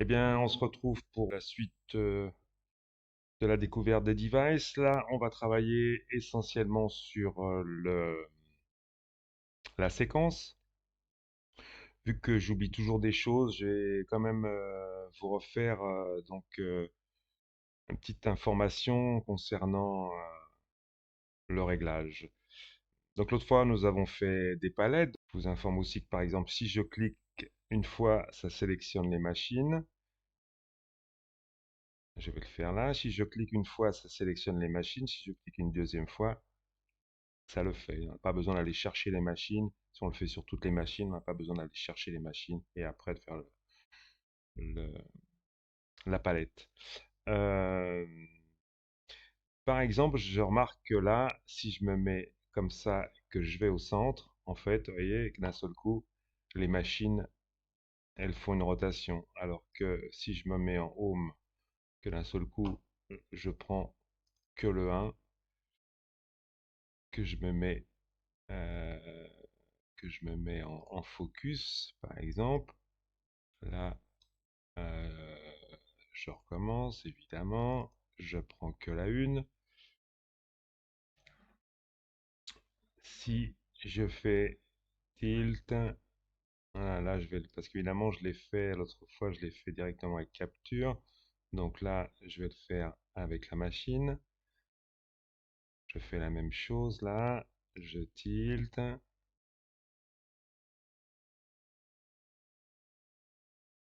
Eh bien, on se retrouve pour la suite de la découverte des devices. Là, on va travailler essentiellement sur la séquence. Vu que j'oublie toujours des choses, je vais quand même vous refaire une petite information concernant le réglage. Donc l'autre fois, nous avons fait des palettes. Je vous informe aussi que par exemple, si je clique une fois, ça sélectionne les machines. Je vais le faire là. Si je clique une fois, ça sélectionne les machines. Si je clique une deuxième fois, ça le fait. On n'a pas besoin d'aller chercher les machines. Si on le fait sur toutes les machines, on n'a pas besoin d'aller chercher les machines et après de faire le- la palette. Euh, Par exemple, je remarque que là, si je me mets comme ça, que je vais au centre, en fait, vous voyez, que d'un seul coup, les machines, elles font une rotation. Alors que si je me mets en home, que d'un seul coup, je prends que le 1, que je me mets, euh, en focus, par exemple, là, euh, je recommence, évidemment, je prends que la une. Si je fais tilt, voilà, là, parce qu'évidemment, je l'ai fait, l'autre fois, je l'ai fait directement avec capture. Donc là, je vais le faire avec la machine. Je fais la même chose là. Je tilt.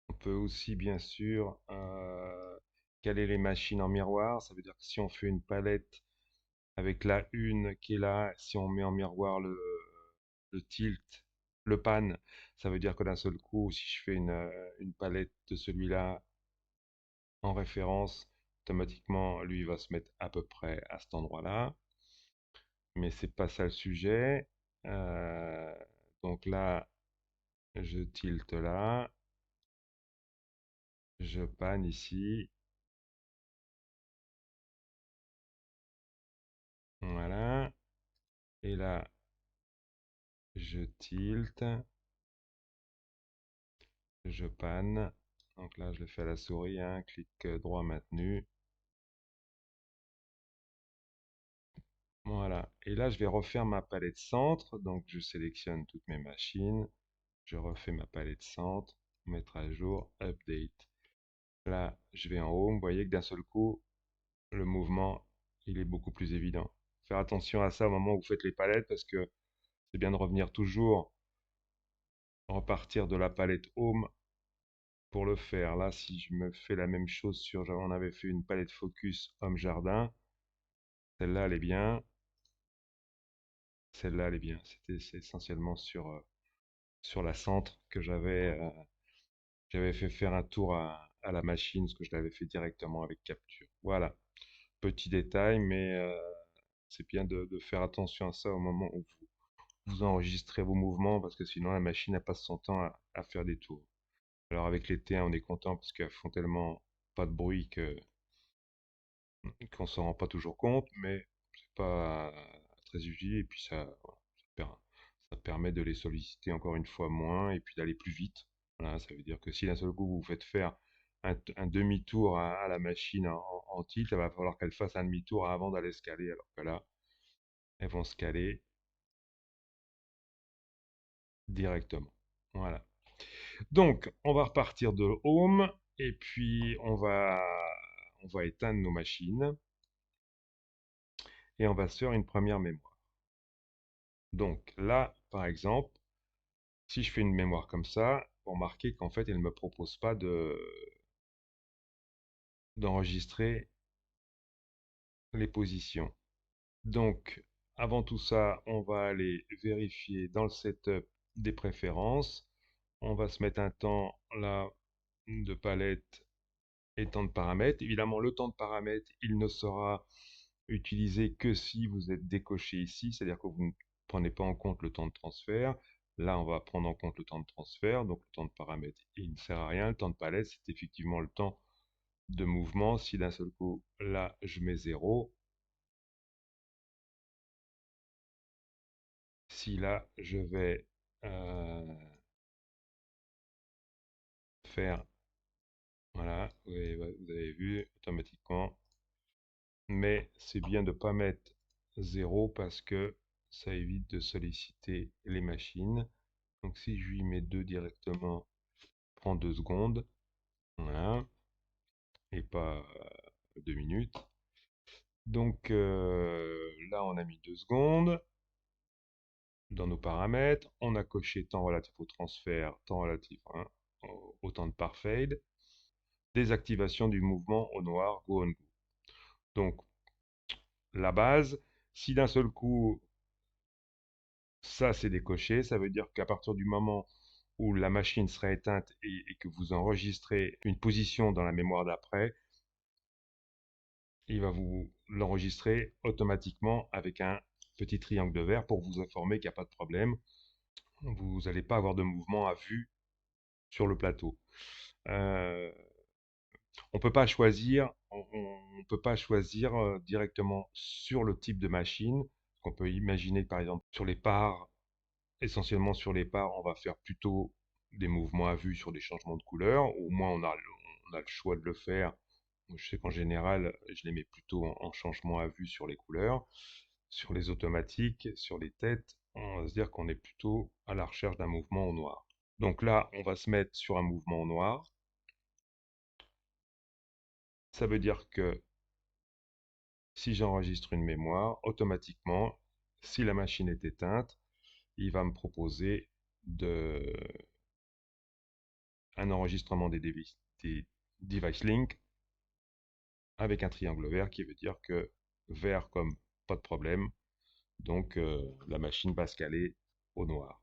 On peut aussi, bien sûr, caler les machines en miroir. Ça veut dire que si on fait une palette avec la une qui est là, si on met en miroir le tilt, le pan, ça veut dire que d'un seul coup, si je fais une palette de celui-là en référence, automatiquement, lui, il va se mettre à peu près à cet endroit-là. Mais c'est pas ça le sujet. Euh, donc là, je tilte là, je panne ici, voilà. Et là, je tilte, je panne. Donc là, je le fais à la souris, hein, clic droit maintenu. Voilà. Et là, je vais refaire ma palette centre. Donc, je sélectionne toutes mes machines. Je refais ma palette centre, mettre à jour, update. Là, je vais en haut. Vous voyez que d'un seul coup, le mouvement, il est beaucoup plus évident. Faire attention à ça au moment où vous faites les palettes parce que c'est bien de revenir toujours, repartir de la palette Home pour le faire. Là, si je me fais la même chose on avait fait une palette Focus Homme Jardin. Celle-là, elle est bien. Celle-là, elle est bien. C'est essentiellement sur la centre que j'avais fait faire un tour à la machine, parce que je l'avais fait directement avec capture. Voilà. Petit détail, mais c'est bien de faire attention à ça au moment où vous enregistrez vos mouvements, parce que sinon la machine elle passe son temps à faire des tours. Alors avec les T1, on est content parce qu'elles font tellement pas de bruit qu'on s'en rend pas toujours compte, mais c'est pas très utile et puis voilà, ça permet de les solliciter encore une fois moins et puis d'aller plus vite. Voilà, ça veut dire que si d'un seul coup vous faites faire un demi-tour à la machine en tilt, il va falloir qu'elle fasse un demi-tour avant d'aller se caler, alors que là, elles vont se caler directement. Voilà. Donc, on va repartir de Home et puis on va éteindre nos machines et on va se faire une première mémoire. Donc là, par exemple, si je fais une mémoire comme ça, vous remarquez qu'en fait, elle ne me propose pas d'enregistrer les positions. Donc, avant tout ça, on va aller vérifier dans le setup des préférences. On va se mettre un temps là de palette et temps de paramètres. Évidemment, le temps de paramètres, il ne sera utilisé que si vous êtes décoché ici, c'est-à-dire que vous ne prenez pas en compte le temps de transfert. Là, on va prendre en compte le temps de transfert, donc le temps de paramètre, il ne sert à rien. Le temps de palette, c'est effectivement le temps de mouvement. Si d'un seul coup, là, je mets 0, si là, je vais euh, faire Voilà, vous avez vu automatiquement. Mais c'est bien de ne pas mettre 0 parce que ça évite de solliciter les machines. Donc si je lui mets 2 directement, prend 2 secondes, voilà, et pas 2 minutes. Donc là, on a mis 2 secondes dans nos paramètres. On a coché temps relatif au transfert, temps relatif au temps de par fade. Désactivation du mouvement au noir, go on go. Donc la base, si d'un seul coup, ça c'est décoché, ça veut dire qu'à partir du moment où la machine sera éteinte et que vous enregistrez une position dans la mémoire d'après, il va vous l'enregistrer automatiquement avec un petit triangle de vert pour vous informer qu'il n'y a pas de problème. Vous n'allez pas avoir de mouvement à vue sur le plateau. Euh, on peut pas choisir, on peut pas choisir directement sur le type de machine. On peut imaginer que par exemple sur les parts, essentiellement sur les parts, on va faire plutôt des mouvements à vue sur des changements de couleur. Au moins on a le choix de le faire. Je sais qu'en général, je les mets plutôt en changement à vue sur les couleurs. Sur les automatiques, sur les têtes, on va se dire qu'on est plutôt à la recherche d'un mouvement au noir. Donc là, on va se mettre sur un mouvement au noir. Ça veut dire que si j'enregistre une mémoire, automatiquement, si la machine est éteinte, il va me proposer un enregistrement des device link avec un triangle vert qui veut dire que vert comme pas de problème, donc la machine va se caler au noir.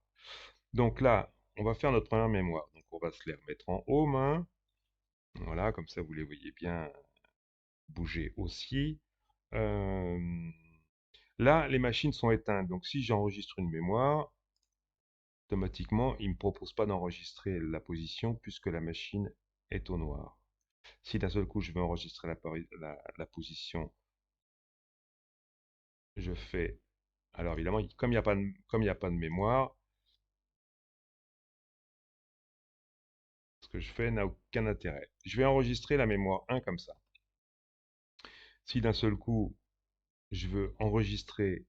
Donc là, on va faire notre première mémoire. Donc on va se les remettre en home, hein. Voilà, comme ça vous les voyez bien bouger aussi. Euh, Là, les machines sont éteintes. Donc si j'enregistre une mémoire, automatiquement, il ne me propose pas d'enregistrer la position puisque la machine est au noir. Si d'un seul coup je veux enregistrer la position, je fais... Alors évidemment, comme il n'y a pas de mémoire, ce que je fais n'a aucun intérêt. Je vais enregistrer la mémoire 1 comme ça. Si d'un seul coup, je veux enregistrer,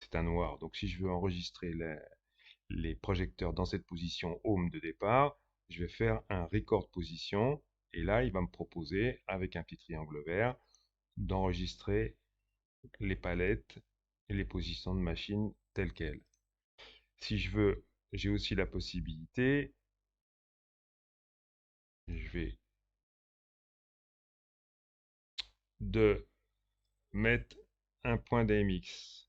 c'est un noir, donc si je veux enregistrer les projecteurs dans cette position home de départ, je vais faire un record position, et là, il va me proposer, avec un petit triangle vert, d'enregistrer les palettes et les positions de machine telles quelles. Si je veux, j'ai aussi la possibilité, je vais de mettre un point DMX.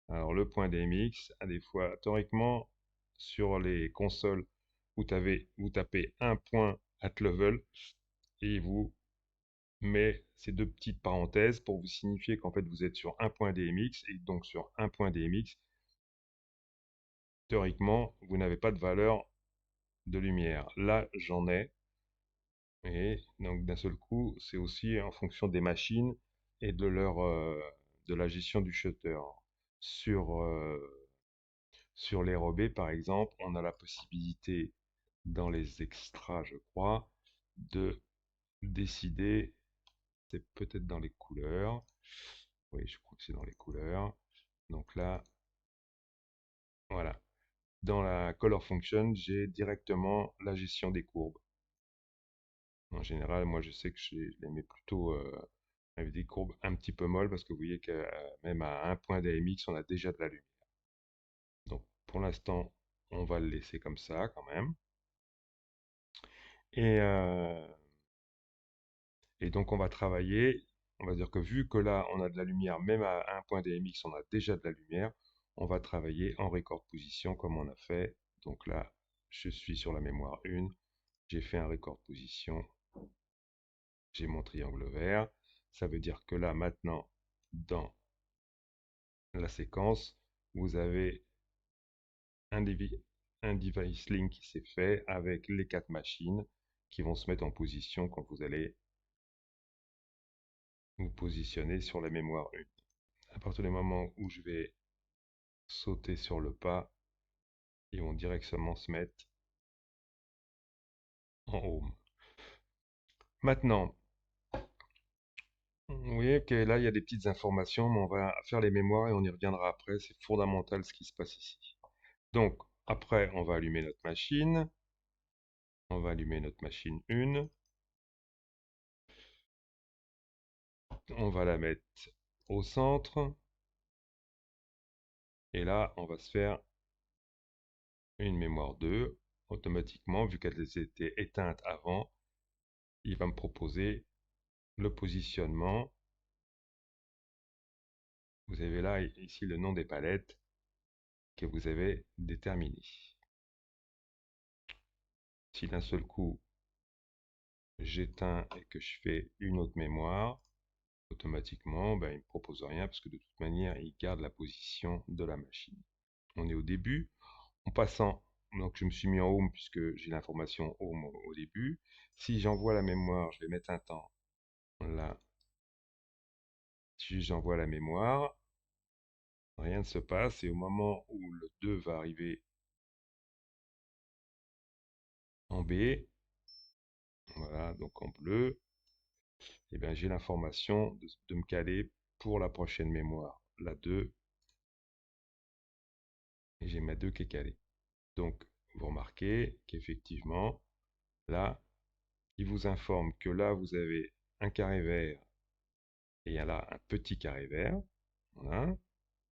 Alors le point DMX, à des fois, théoriquement, sur les consoles, vous tapez un point at level et vous met ces deux petites parenthèses pour vous signifier qu'en fait vous êtes sur un point DMX et donc sur un point DMX, théoriquement, vous n'avez pas de valeur de lumière. Là, j'en ai. Et donc d'un seul coup, c'est aussi en fonction des machines et de la gestion du shutter. Sur, sur les robés, par exemple, on a la possibilité, dans les extras, je crois, de décider, c'est peut-être dans les couleurs. Oui, je crois que c'est dans les couleurs. Donc là, voilà. Dans la color function, j'ai directement la gestion des courbes. En général, moi, je sais que je les mets plutôt avec des courbes un petit peu molles parce que vous voyez que même à un point d'AMX, on a déjà de la lumière. Donc, pour l'instant, on va le laisser comme ça quand même. Et, euh, et donc, on va travailler. On va dire que vu que là, on a de la lumière, même à un point DMX, on a déjà de la lumière, on va travailler en record position comme on a fait. Donc là, je suis sur la mémoire 1, j'ai fait un record position, j'ai mon triangle vert. Ça veut dire que là, maintenant, dans la séquence, vous avez un, un device link qui s'est fait avec les 4 machines qui vont se mettre en position quand vous allez vous positionner sur la mémoire 1. À partir du moment où je vais sauter sur le pas, ils vont directement se mettre en home. Maintenant, vous voyez que là, il y a des petites informations, mais on va faire les mémoires et on y reviendra après. C'est fondamental ce qui se passe ici. Donc, après, on va allumer notre machine. On va allumer notre machine 1. On va la mettre au centre. Et là, on va se faire une mémoire 2. Automatiquement, vu qu'elle était éteinte avant, il va me proposer le positionnement. Vous avez là ici le nom des palettes que vous avez déterminées. Si d'un seul coup j'éteins et que je fais une autre mémoire, automatiquement il ne me propose rien parce que de toute manière il garde la position de la machine. On est au début. En passant, donc je me suis mis en home puisque j'ai l'information home au début. Si j'envoie la mémoire, je vais mettre un temps là. Si j'envoie la mémoire, rien ne se passe et au moment où le 2 va arriver en B, voilà, donc en bleu, et bien j'ai l'information de me caler pour la prochaine mémoire, la 2, et j'ai ma 2 qui est calée. Donc vous remarquez qu'effectivement, là, il vous informe que là vous avez un carré vert et il y a là un petit carré vert. Voilà.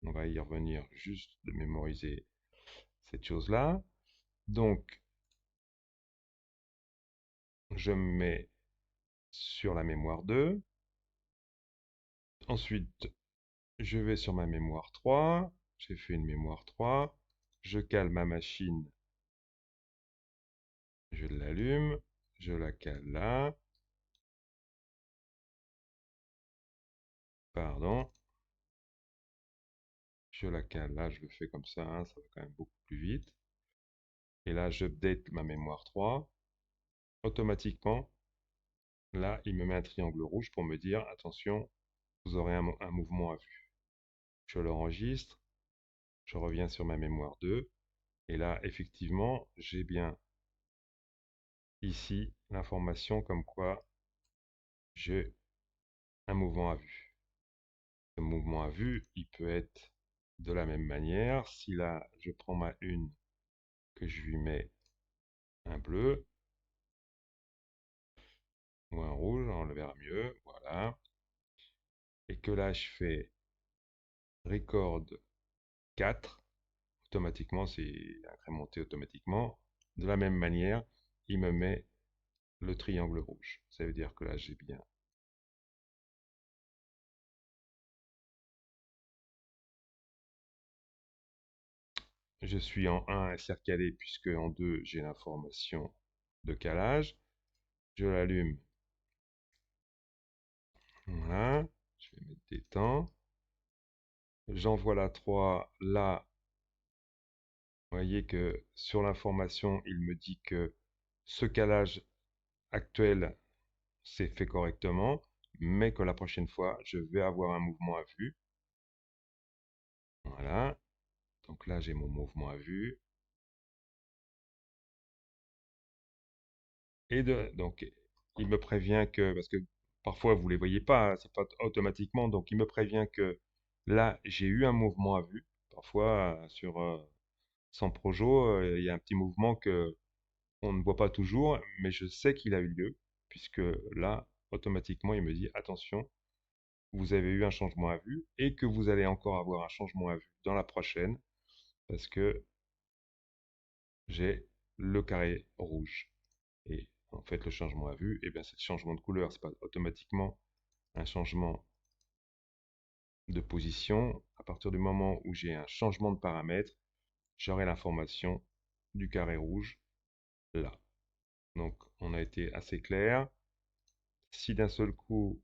On va y revenir juste de mémoriser cette chose-là. Donc, je me mets sur la mémoire 2. Ensuite, je vais sur ma mémoire 3. J'ai fait une mémoire 3. Je cale ma machine. Je l'allume. Je la cale là. Pardon. Je la cale là. Je le fais comme ça. Ça va quand même beaucoup plus vite. Et là, j'update ma mémoire 3. Automatiquement, là, il me met un triangle rouge pour me dire, attention, vous aurez un mouvement à vue. Je l'enregistre. Je reviens sur ma mémoire 2. Et là, effectivement, j'ai bien ici l'information comme quoi j'ai un mouvement à vue. Le mouvement à vue, il peut être de la même manière. Si là, je prends ma une, que je lui mets un bleu ou un rouge, on le verra mieux, voilà. Et que là, je fais record 4, automatiquement, c'est incrémenté automatiquement. De la même manière, il me met le triangle rouge. Ça veut dire que là, j'ai bien je suis en 1 intercalé puisque en 2 j'ai l'information de calage. Je l'allume. Voilà. Je vais mettre des temps. J'envoie la 3 là. Vous voyez que sur l'information, il me dit que ce calage actuel s'est fait correctement, mais que la prochaine fois, je vais avoir un mouvement à vue. Voilà. Donc là, j'ai mon mouvement à vue. Donc, il me prévient que, parce que parfois vous ne les voyez pas, c'est pas automatiquement, donc il me prévient que là, j'ai eu un mouvement à vue. Parfois, sur 100 projos, il y a un petit mouvement que on ne voit pas toujours, mais je sais qu'il a eu lieu, puisque là, automatiquement, il me dit, attention, vous avez eu un changement à vue, et que vous allez encore avoir un changement à vue dans la prochaine, parce que j'ai le carré rouge. Et en fait, le changement à vue, eh bien, c'est le changement de couleur. C'est pas automatiquement un changement de position. À partir du moment où j'ai un changement de paramètre, j'aurai l'information du carré rouge là. Donc, on a été assez clair. Si d'un seul coup,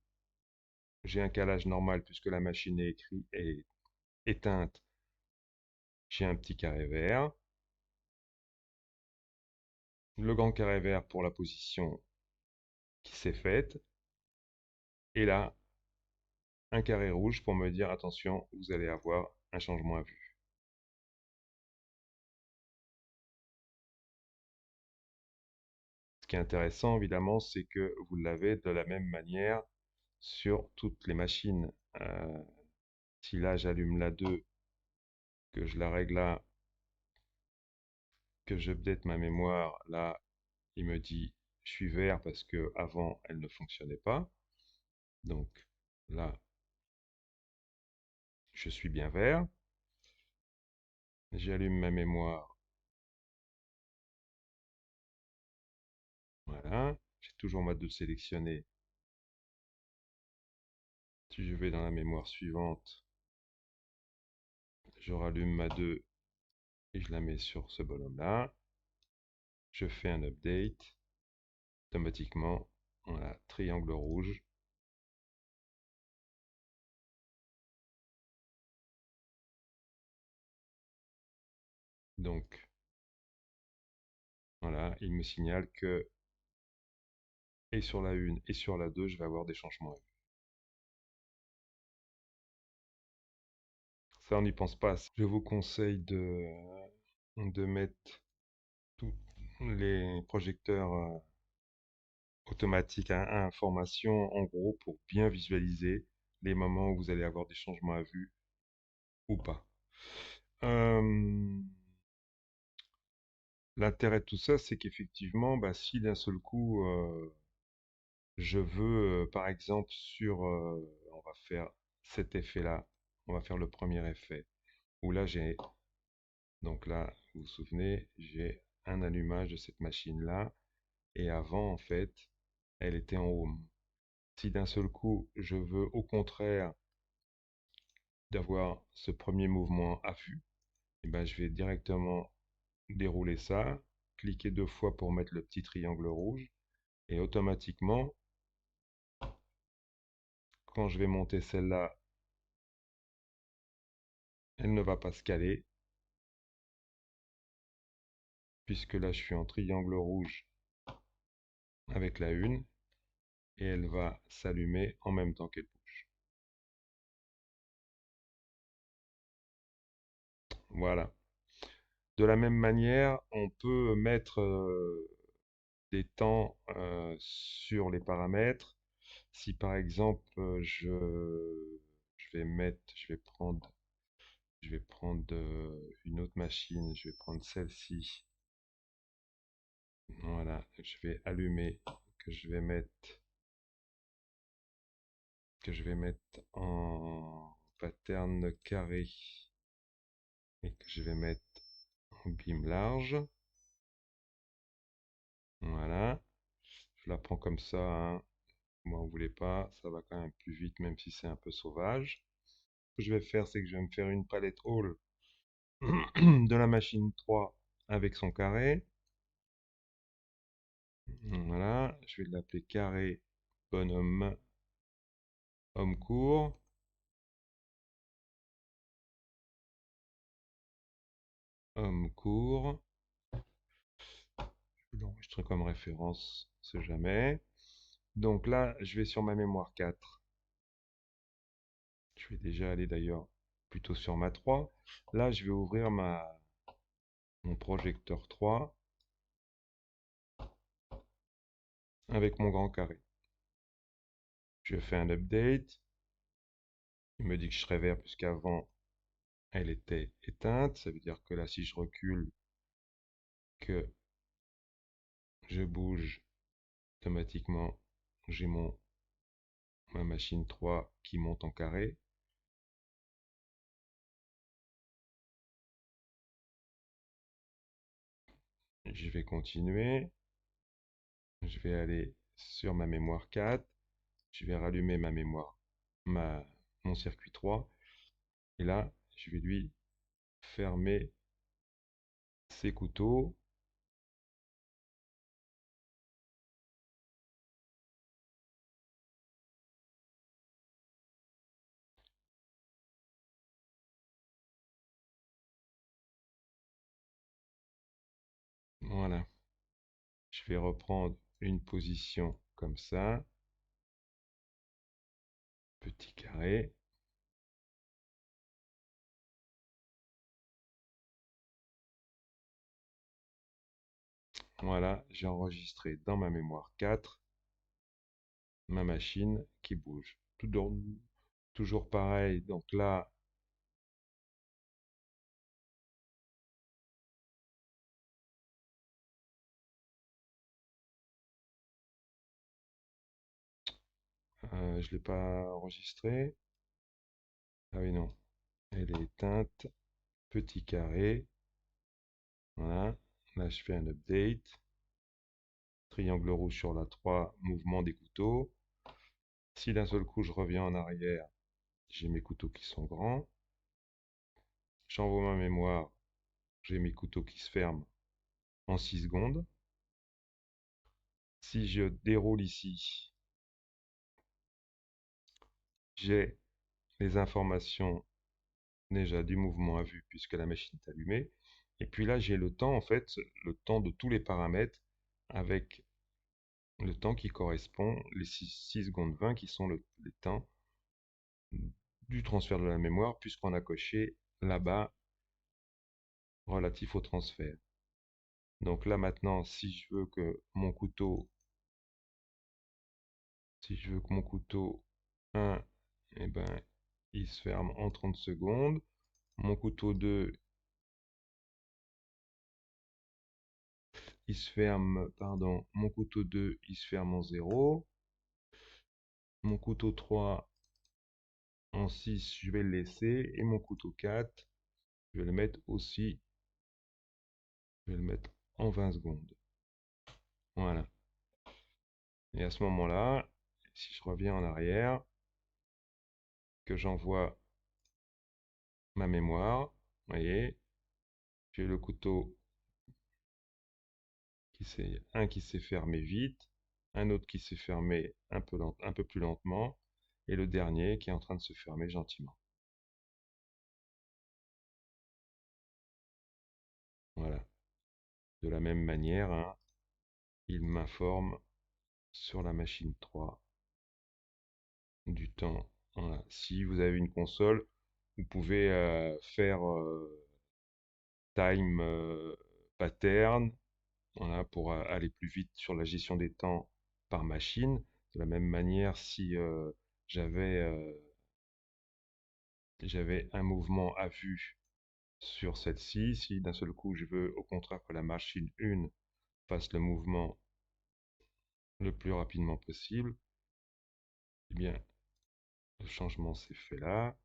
j'ai un calage normal puisque la machine est éteinte, j'ai un petit carré vert. Le grand carré vert pour la position qui s'est faite. Et là, un carré rouge pour me dire attention, vous allez avoir un changement à vue. Ce qui est intéressant, évidemment, c'est que vous l'avez de la même manière sur toutes les machines. Si là, j'allume la 2, que je la règle là, que j'update ma mémoire, là, il me dit je suis vert parce que avant elle ne fonctionnait pas. Donc là, je suis bien vert. J'allume ma mémoire. Voilà. J'ai toujours ma 2 sélectionnée. Si je vais dans la mémoire suivante, je rallume ma 2 et je la mets sur ce bonhomme-là. Je fais un update. Automatiquement, voilà, triangle rouge. Donc, voilà, il me signale que, et sur la 1 et sur la 2, je vais avoir des changements. Ça, on n'y pense pas. Je vous conseille de mettre tous les projecteurs automatiques à information, en gros, pour bien visualiser les moments où vous allez avoir des changements à vue ou pas. Euh, L'intérêt de tout ça, c'est qu'effectivement, bah, si d'un seul coup, je veux, par exemple, on va faire cet effet-là, on va faire le premier effet, où là, donc là, vous vous souvenez, j'ai un allumage de cette machine-là, et avant, en fait, elle était en home. Si d'un seul coup, je veux au contraire d'avoir ce premier mouvement à vue, et ben, je vais directement dérouler ça, cliquer 2 fois pour mettre le petit triangle rouge, et automatiquement, quand je vais monter celle-là, elle ne va pas se caler, puisque là, je suis en triangle rouge avec la 1, et elle va s'allumer en même temps qu'elle bouge. Voilà. De la même manière, on peut mettre des temps sur les paramètres. Si par exemple je vais prendre une autre machine, je vais prendre celle-ci. Voilà, je vais allumer, que je vais mettre en pattern carré et que je vais mettre en beam large. Voilà, je la prends comme ça, hein. Moi, on voulait pas, ça va quand même plus vite, même si c'est un peu sauvage. Ce que je vais faire, c'est que je vais me faire une palette hall de la machine 3 avec son carré. Voilà, je vais l'appeler carré bonhomme homme court. Homme court. Je vais l'enregistrer comme référence, on sait jamais. Donc là, je vais sur ma mémoire 4. Je vais déjà aller d'ailleurs plutôt sur ma 3. Là, je vais ouvrir mon projecteur 3 avec mon grand carré. Je fais un update. Il me dit que je serai vert puisqu'avant elle était éteinte. Ça veut dire que là, si je recule, que je bouge automatiquement, j'ai ma machine 3 qui monte en carré. Je vais continuer. Je vais aller sur ma mémoire 4. Je vais rallumer ma mémoire, mon circuit 3. Et là, je vais lui fermer ses couteaux. Voilà. Je vais reprendre une position comme ça. Petit carré. Voilà, j'ai enregistré dans ma mémoire 4 ma machine qui bouge. Toujours pareil, donc là, je ne l'ai pas enregistré. Ah oui, non, elle est éteinte. Petit carré, voilà. Là, je fais un update. Triangle rouge sur la 3, mouvement des couteaux. Si d'un seul coup je reviens en arrière, j'ai mes couteaux qui sont grands. J'envoie ma mémoire, j'ai mes couteaux qui se ferment en 6 secondes. Si je déroule ici, j'ai les informations déjà du mouvement à vue puisque la machine est allumée. Et puis là, j'ai le temps, en fait, le temps de tous les paramètres avec le temps qui correspond, les 6 secondes 20 qui sont les temps du transfert de la mémoire puisqu'on a coché là-bas relatif au transfert. Donc là maintenant, si je veux que mon couteau 1, eh ben, il se ferme en 30 secondes. Mon couteau 2, il se ferme, pardon, mon couteau 2, il se ferme en 0. Mon couteau 3, en 6, je vais le laisser. Et mon couteau 4, je vais le mettre aussi, je vais le mettre en 20 secondes. Voilà. Et à ce moment-là, si je reviens en arrière, que j'envoie ma mémoire, vous voyez, j'ai le couteau un qui s'est fermé vite, un autre qui s'est fermé un peu plus lentement, et le dernier qui est en train de se fermer gentiment. Voilà. De la même manière, hein, il m'informe sur la machine 3 du temps. Voilà. Si vous avez une console, vous pouvez faire time pattern, voilà, pour aller plus vite sur la gestion des temps par machine. De la même manière, si j'avais j'avais un mouvement à vue sur celle-ci, si d'un seul coup je veux au contraire que la machine 1 fasse le mouvement le plus rapidement possible, eh bien le changement s'est fait là,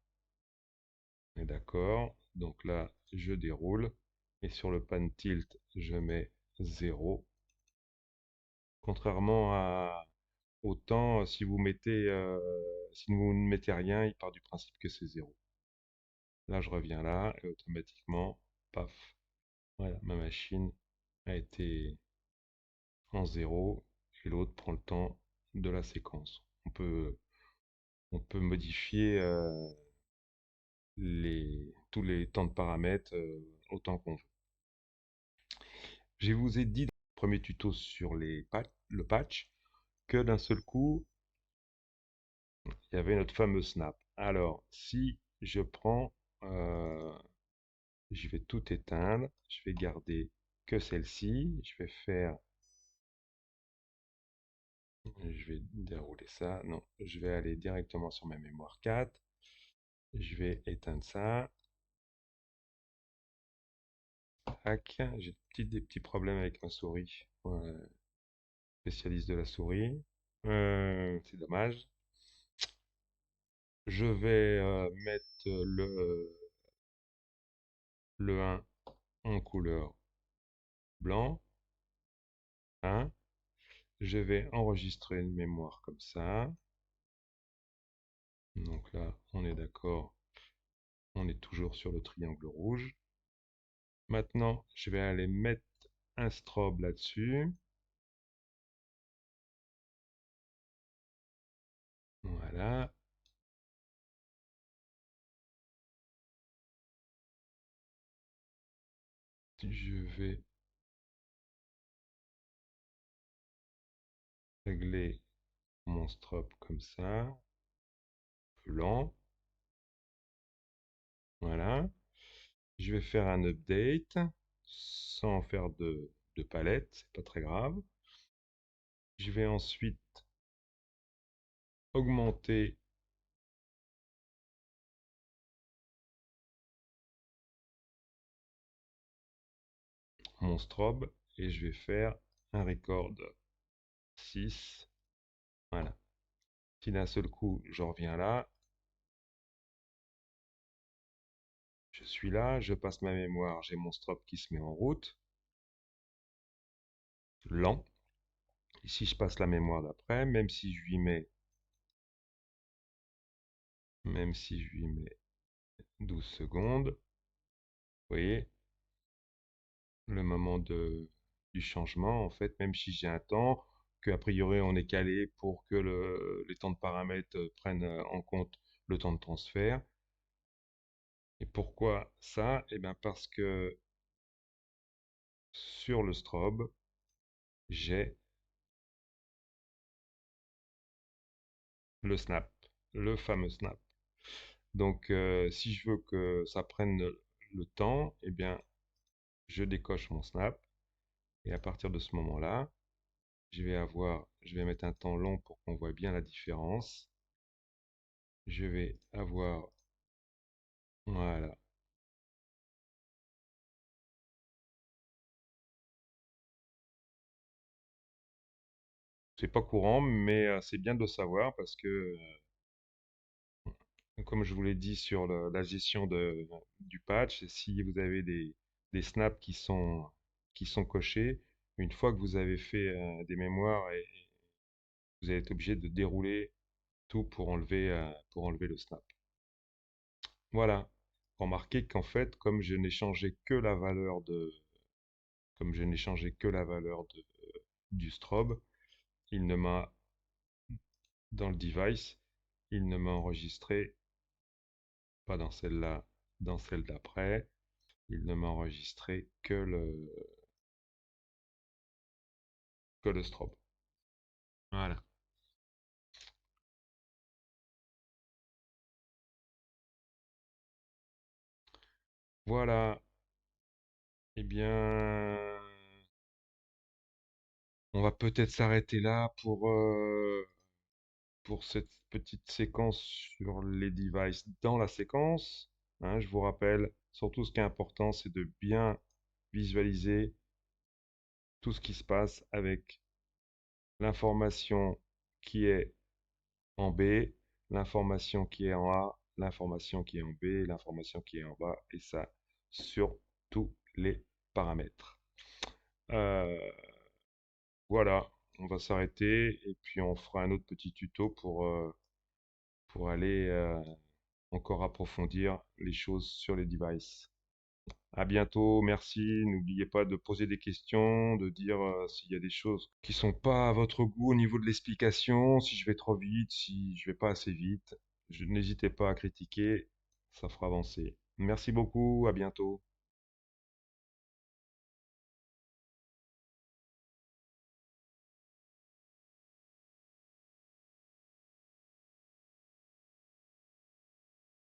on est d'accord. Donc là, je déroule et sur le pan tilt, je mets 0. Contrairement au temps, si vous ne mettez rien, il part du principe que c'est 0. Là, je reviens là et automatiquement, paf, voilà, ma machine a été en 0 et l'autre prend le temps de la séquence. On peut modifier tous les temps de paramètres autant qu'on veut. Je vous ai dit dans le premier tuto sur le patch que d'un seul coup, il y avait notre fameux snap. Alors, si je prends, je vais tout éteindre, je vais garder que celle-ci, je vais dérouler ça, non, je vais aller directement sur ma mémoire 4, je vais éteindre ça, tac, j'ai des petits problèmes avec ma souris, voilà, spécialiste de la souris, c'est dommage. Je vais mettre le 1 en couleur blanc, hein. Je vais enregistrer une mémoire comme ça. Donc là, on est d'accord, on est toujours sur le triangle rouge. Maintenant, je vais aller mettre un strobe là-dessus. Voilà. Je vais régler mon strobe comme ça, lent. Voilà. Je vais faire un update sans faire de de palette, c'est pas très grave. Je vais ensuite augmenter mon strobe et je vais faire un record 6. Voilà. Si d'un seul coup je reviens là, je suis là, je passe ma mémoire, j'ai mon strobe qui se met en route, lent. Et si je passe la mémoire d'après, même si je lui mets 12 secondes, vous voyez, le moment du changement, en fait, même si j'ai un temps, qu'a priori on est calé pour que les temps de paramètres prennent en compte le temps de transfert. Et pourquoi ça? Eh bien parce que sur le strobe, j'ai le snap, le fameux snap. Donc si je veux que ça prenne le temps, eh bien je décoche mon snap et à partir de ce moment-là, je vais mettre un temps long pour qu'on voit bien la différence. Je vais avoir, voilà. C'est pas courant, mais c'est bien de le savoir parce que, comme je vous l'ai dit sur la gestion du patch, si vous avez des snaps qui sont cochés, une fois que vous avez fait des mémoires, et vous allez être obligé de dérouler tout pour enlever le snap. Voilà. Remarquez qu'en fait, comme je n'ai changé que la valeur comme je n'ai changé que la valeur du strobe, il ne m'a, dans le device, il ne m'a enregistré, pas dans celle-là, dans celle d'après, il ne m'a enregistré que le strobe. Voilà. Voilà. Eh bien, on va peut-être s'arrêter là pour cette petite séquence sur les devices dans la séquence. Hein, je vous rappelle, surtout ce qui est important, c'est de bien visualiser tout ce qui se passe avec l'information qui est en B, l'information qui est en A, l'information qui est en B, l'information qui est en bas, et ça sur tous les paramètres. Euh, voilà, on va s'arrêter et puis on fera un autre petit tuto pour aller encore approfondir les choses sur les devices. À bientôt, merci. N'oubliez pas de poser des questions, de dire s'il y a des choses qui sont pas à votre goût au niveau de l'explication, si je vais trop vite, si je vais pas assez vite. N'hésitez pas à critiquer, ça fera avancer. Merci beaucoup, à bientôt.